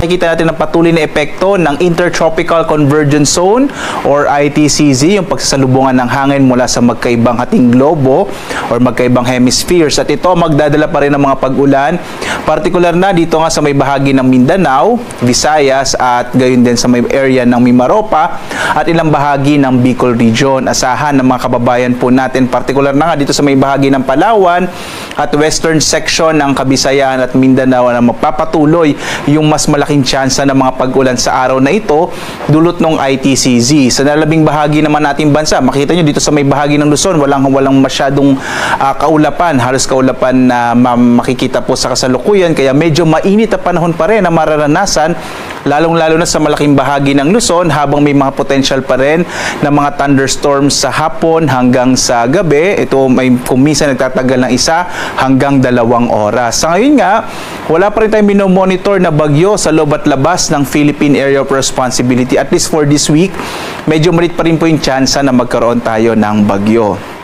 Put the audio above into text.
makikita natin ang patuloy na epekto ng Intertropical Convergence Zone or ITCZ, yung pagsasalubungan ng hangin mula sa magkaibang hating globo or magkaibang hemispheres. At ito magdadala pa rin ng mga pag-ulan, partikular na dito nga sa may bahagi ng Mindanao, Visayas at gayon din sa may area ng Mimaropa at ilang bahagi ng Bicol Region. Asahan ng mga kababayan po natin, partikular na nga dito sa may bahagi ng Palawan at western section ng Kabisayan at Mindanao na magpapatuloy yung mas malaking tsansa ng mga pag-ulan sa araw na ito dulot ng ITCZ. Sa nalabing bahagi naman nating bansa, makita nyo dito sa may bahagi ng Luzon, walang masyadong kaulapan, halos kaulapan na makikita po sa kasalukuyan, kaya medyo mainit na panahon pa rin na mararanasan, lalong-lalo na sa malaking bahagi ng Luzon, habang may mga potential pa rin na mga thunderstorms sa hapon hanggang sa gabi. Ito may kumisa nagtatagal ng 1 hanggang 2 oras. Sa ngayon nga, wala pa rin tayong minomonitor na bagyo sa loob at labas ng Philippine Area of Responsibility. At least for this week, medyo malit pa rin po yung tsansa na magkaroon tayo ng bagyo.